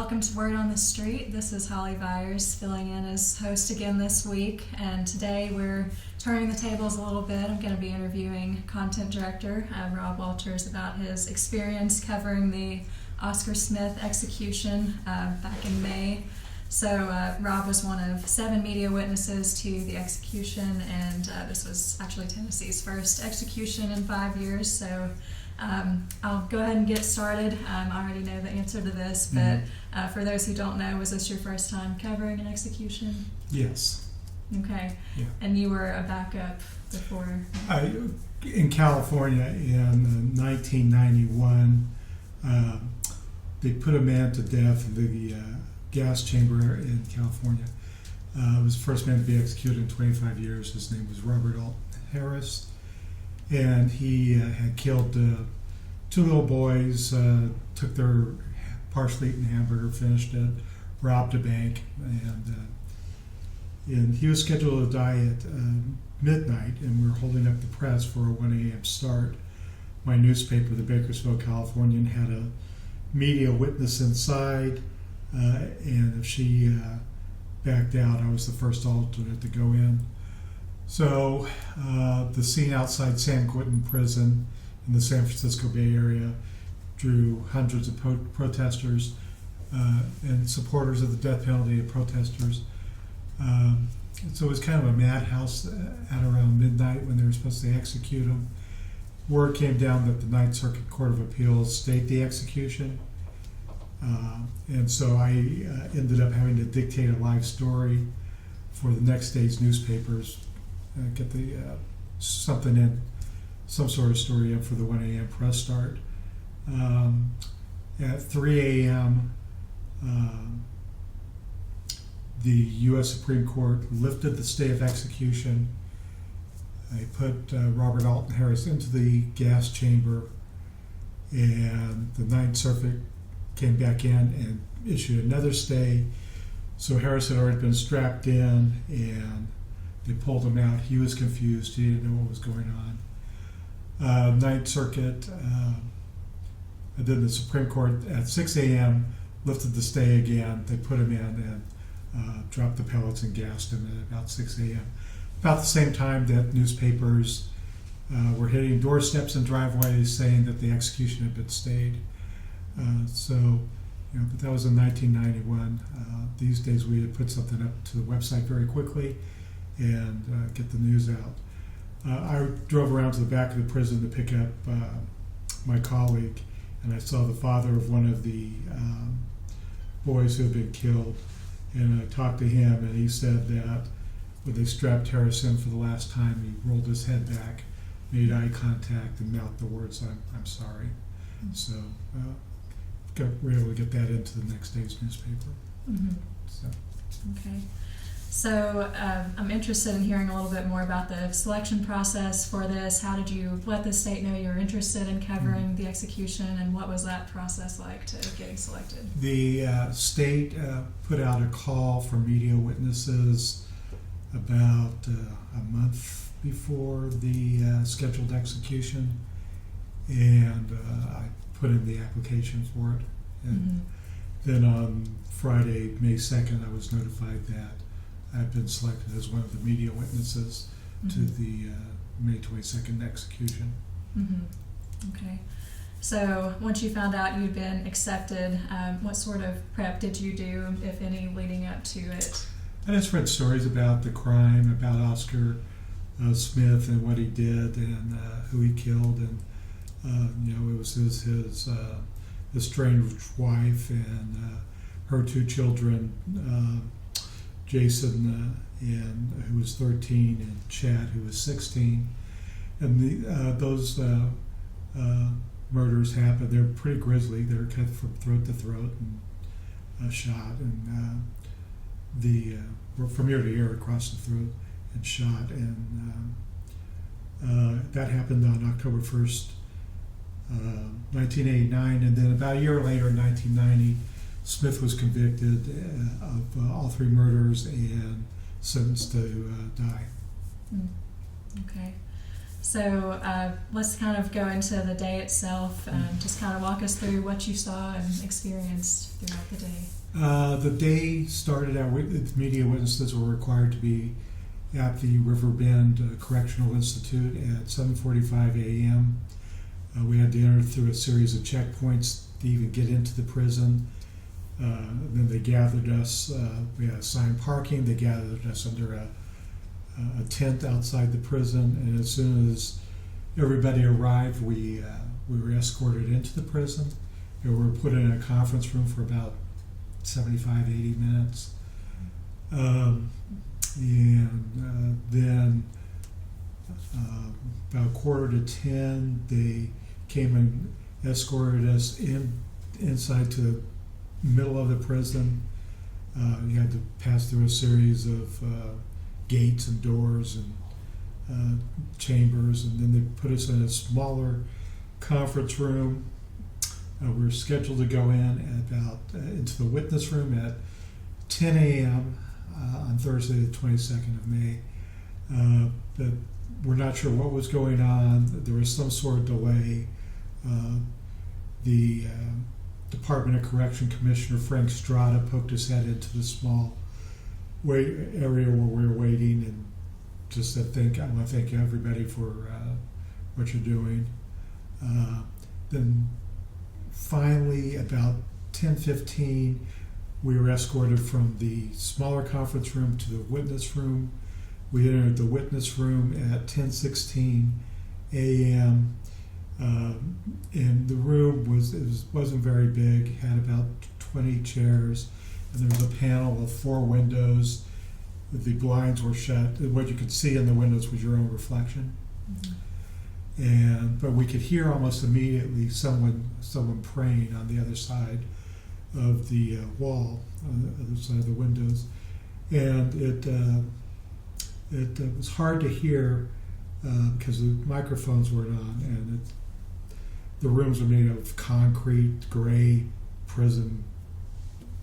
welcome to Word on the Street. This is Holly Viers filling in as host again this week, and today we're turning the tables a little bit. I'm going to be interviewing content director Rob Walters about his experience covering the Oscar Smith execution back in May. So Rob was one of 7 media witnesses to the execution, and this was actually Tennessee's first execution in 5 years. So I'll go ahead and get started. I already know the answer to this, but for those who don't know, was this your first time covering an execution? Yes. Okay. Yeah. And you were a backup before? In California in 1991, they put a man to death in the gas chamber in California. He was the first man to be executed in 25 years. His name was Robert Alton Harris. And he had killed 2 little boys, took their partially eaten hamburger, finished it, robbed a bank, and he was scheduled to die at midnight, and we were holding up the press for a 1 a.m. start. My newspaper, the Bakersfield Californian, had a media witness inside, and if she backed out, I was the first alternate to go in. So the scene outside San Quentin Prison in the San Francisco Bay Area drew hundreds of protesters and supporters of the death penalty and protesters. So it was kind of a madhouse at around midnight when they were supposed to execute him. Word came down that the Ninth Circuit Court of Appeals stayed the execution. And so I ended up having to dictate a live story for the next day's newspapers. Get the some sort of story in for the 1 a.m. press start. At 3 a.m., the U.S. Supreme Court lifted the stay of execution. They put Robert Alton Harris into the gas chamber, and the Ninth Circuit came back in and issued another stay. So Harris had already been strapped in, and they pulled him out. He was confused. He didn't know what was going on. Ninth Circuit, and then the Supreme Court at 6 a.m. lifted the stay again. They put him in and dropped the pellets and gassed him at about 6 a.m. About the same time that newspapers were hitting doorsteps and driveways saying that the execution had been stayed. But that was in 1991. These days we had put something up to the website very quickly and get the news out. I drove around to the back of the prison to pick up my colleague, and I saw the father of one of the boys who had been killed, and I talked to him, and he said that when they strapped Harris in for the last time, he rolled his head back, made eye contact, and mouthed the words, I'm sorry. Mm-hmm. So we're able to get that into the next day's newspaper. Mm-hmm. Okay. So I'm interested in hearing a little bit more about the selection process for this. How did you let the state know you were interested in covering the execution, and what was that process like to getting selected? The state put out a call for media witnesses about a month before the scheduled execution, and I put in the application for it. And then on Friday, May 2nd, I was notified that I've been selected as one of the media witnesses to the May 22nd execution. Okay. So once you found out you'd been accepted, what sort of prep did you do, if any, leading up to it? I just read stories about the crime, about Oscar Smith and what he did and who he killed, and it was his estranged wife and her 2 children, Jason, and who was 13, and Chad, who was 16. And those murders happened. They're pretty grisly. They were cut from throat to throat and shot, and from ear to ear across the throat and shot. And that happened on October 1st, 1989. And then about a year later, in 1990, Smith was convicted of all 3 murders and sentenced to die. Okay. So let's kind of go into the day itself and just kind of walk us through what you saw and experienced throughout the day. The day started out with media witnesses were required to be at the River Bend Correctional Institute at 7:45 a.m. We had to enter through a series of checkpoints to even get into the prison. Then they gathered us. We had assigned parking. They gathered us under a tent outside the prison, and as soon as everybody arrived, we were escorted into the prison. And we were put in a conference room for about 75, 80 minutes. Then about 9:45, they came and escorted us inside to the middle of the prison. You had to pass through a series of gates and doors and chambers, and then they put us in a smaller conference room. We were scheduled to go in into the witness room at 10 a.m. On Thursday, the 22nd of May. But we're not sure what was going on. There was some sort of delay. The Department of Correction Commissioner Frank Strada poked his head into the small area where we were waiting and just said, I want to thank everybody for what you're doing. Then finally, about 10:15, we were escorted from the smaller conference room to the witness room. We entered the witness room at 10:16 a.m. And the room wasn't very big, had about 20 chairs, and there was a panel of 4 windows. The blinds were shut. What you could see in the windows was your own reflection. But we could hear almost immediately someone praying on the other side of the wall, on the other side of the windows, and it was hard to hear because the microphones weren't on, and the rooms were made of concrete, gray prison,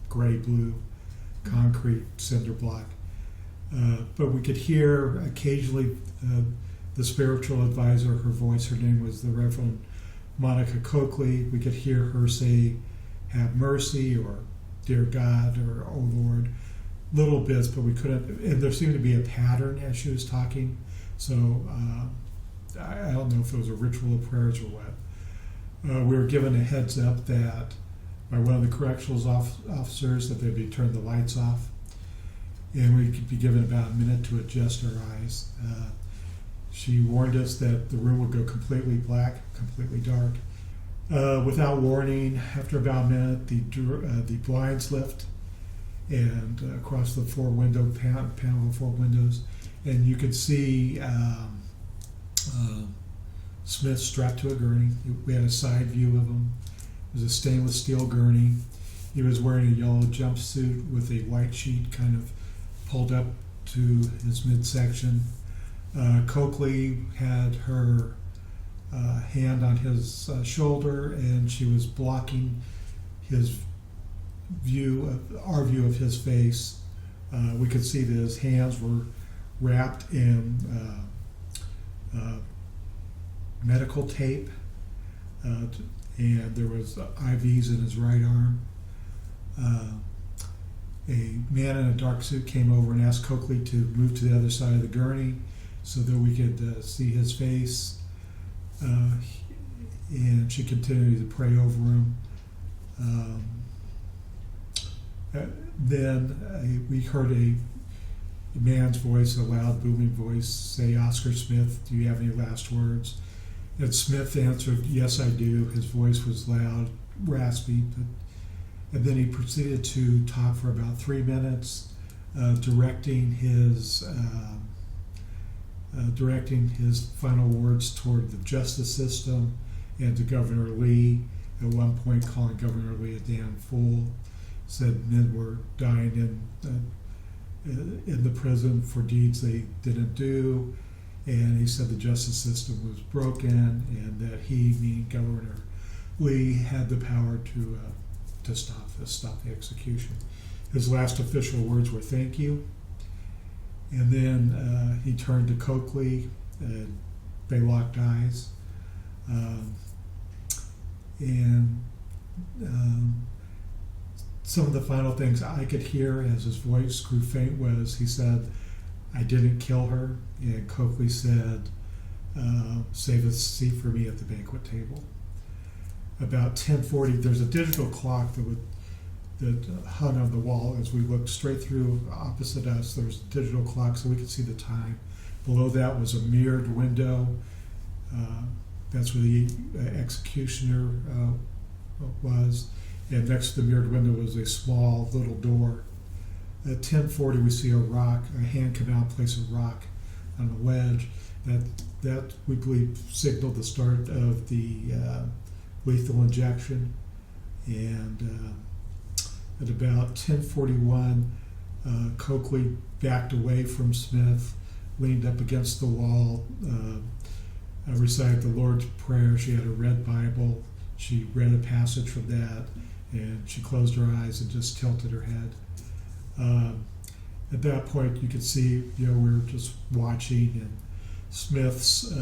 gray blue concrete cinder block. But we could hear occasionally the spiritual advisor, her name was the Reverend Monica Coakley. We could hear her say, "Have mercy," or "Dear God," or "Oh Lord," little bits, but we couldn't, and there seemed to be a pattern as she was talking. So I don't know if it was a ritual of prayers or what. We were given a heads up that by one of the correctional officers that they'd be turned the lights off, and we could be given about a minute to adjust our eyes. She warned us that the room would go completely black, completely dark. Without warning, after about a minute, the blinds lift, and across the 4-window panel of 4 windows, and you could see Smith strapped to a gurney. We had a side view of him. It was a stainless steel gurney. He was wearing a yellow jumpsuit with a white sheet kind of pulled up to his midsection. Coakley had her hand on his shoulder, and she was blocking his our view of his face. We could see that his hands were wrapped in medical tape, and there was IVs in his right arm. A man in a dark suit came over and asked Coakley to move to the other side of the gurney so that we could see his face. And she continued to pray over him. Then we heard a man's voice, a loud, booming voice, say, "Oscar Smith, do you have any last words?" And Smith answered, "Yes, I do." His voice was loud, raspy, and then he proceeded to talk for about 3 minutes, directing his final words toward the justice system and to Governor Lee. At one point, calling Governor Lee a damn fool. Said men were dying in the prison for deeds they didn't do, and he said the justice system was broken, and that he, meaning Governor Lee, had the power to stop the execution. His last official words were "thank you," and then he turned to Coakley and they locked eyes. Um, and some of the final things I could hear as his voice grew faint was he said, "I didn't kill her," and Coakley said, "Save a seat for me at the banquet table." About 10:40, there's a digital clock that hung on the wall. As we looked straight through opposite us, there was a digital clock so we could see the time. Below that was a mirrored window. That's where the executioner was. And next to the mirrored window was a small little door. At 10:40, we see a hand come out, place a rock on a ledge. That we believe signaled the start of the lethal injection. And at about 10:41, Coakley backed away from Smith, leaned up against the wall, recited the Lord's Prayer. She had a red Bible. She read a passage from that, and she closed her eyes and just tilted her head. At that point, you could see, we were just watching, and Smith's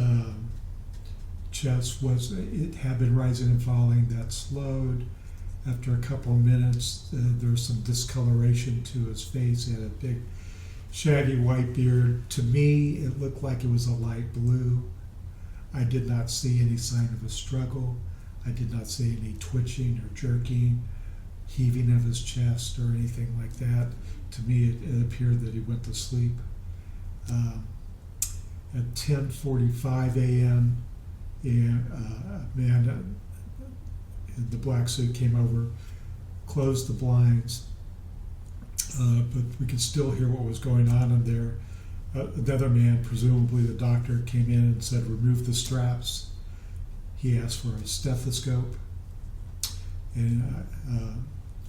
chest it had been rising and falling. That slowed. After a couple of minutes, there was some discoloration to his face. He had a big, shaggy white beard. To me, it looked like it was a light blue. I did not see any sign of a struggle. I did not see any twitching or jerking, heaving of his chest or anything like that. To me, it appeared that he went to sleep. At 10:45 a.m., a man in the black suit came over, closed the blinds, but we could still hear what was going on in there. Another man, presumably the doctor, came in and said, "Remove the straps." He asked for a stethoscope, and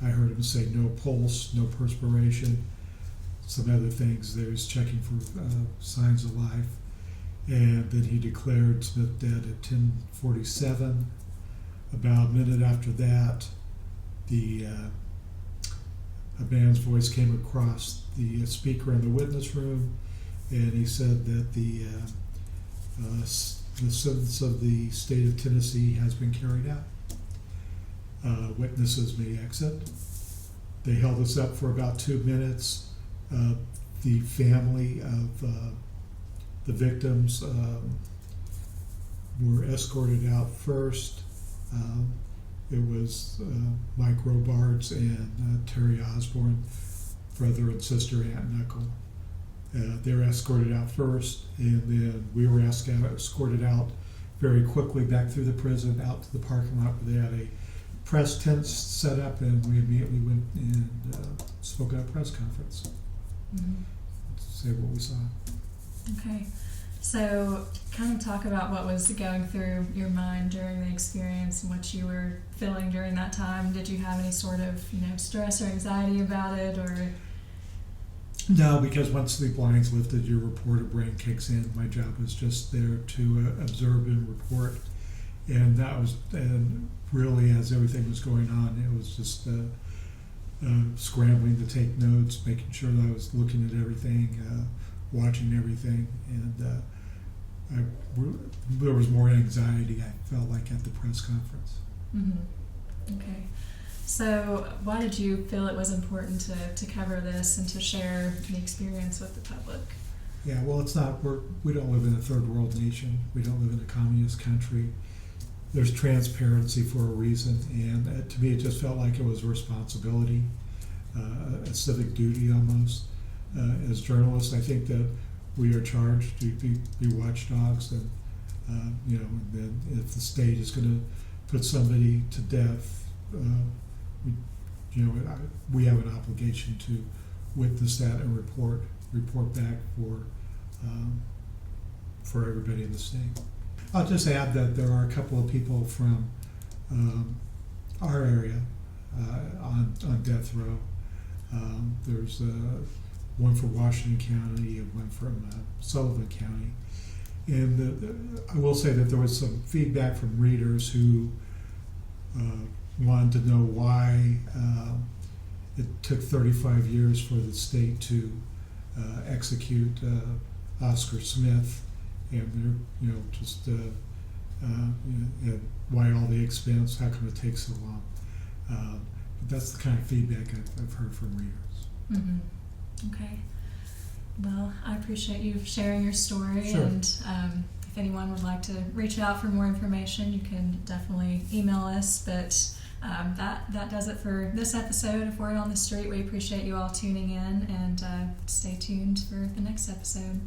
I heard him say no pulse, no perspiration, some other things. They was checking for signs of life. And then he declared Smith dead at 10:47. About a minute after that, a man's voice came across the speaker in the witness room, and he said that the sentence of the state of Tennessee has been carried out. Witnesses may exit. They held us up for about 2 minutes. The family of the victims were escorted out first. It was Mike Robards and Terry Osborne, brother and sister, aunt and uncle. They were escorted out first, and then we were escorted out very quickly back through the prison, out to the parking lot where they had a press tent set up, and we immediately went and spoke at a press conference to say what we saw. Okay. So kind of talk about what was going through your mind during the experience and what you were feeling during that time. Did you have any sort of, stress or anxiety about it, or? No, because once the blinds lifted, your reporter brain kicks in. My job was just there to observe and report. And and really, as everything was going on, it was just scrambling to take notes, making sure that I was looking at everything, watching everything, and there was more anxiety, I felt like, at the press conference. Mm-hmm. Okay. So why did you feel it was important to cover this and to share the experience with the public? Yeah, well, we don't live in a third world nation. We don't live in a communist country. There's transparency for a reason, and to me it just felt like it was a responsibility, a civic duty almost. As journalists, I think that we are charged to be watchdogs, and and then if the state is going to put somebody to death, we have an obligation to witness that and report back for everybody in the state. I'll just add that there are a couple of people from our area on death row. There's one from Washington County and one from Sullivan County. And I will say that there was some feedback from readers who wanted to know why it took 35 years for the state to execute Oscar Smith, and they're just why all the expense? How come it takes so long? But that's the kind of feedback I've heard from readers. Mm-hmm. Okay. Well, I appreciate you sharing your story, Sure. and if anyone would like to reach out for more information, you can definitely email us. But that does it for this episode of Word on the Street. We appreciate you all tuning in, and stay tuned for the next episode.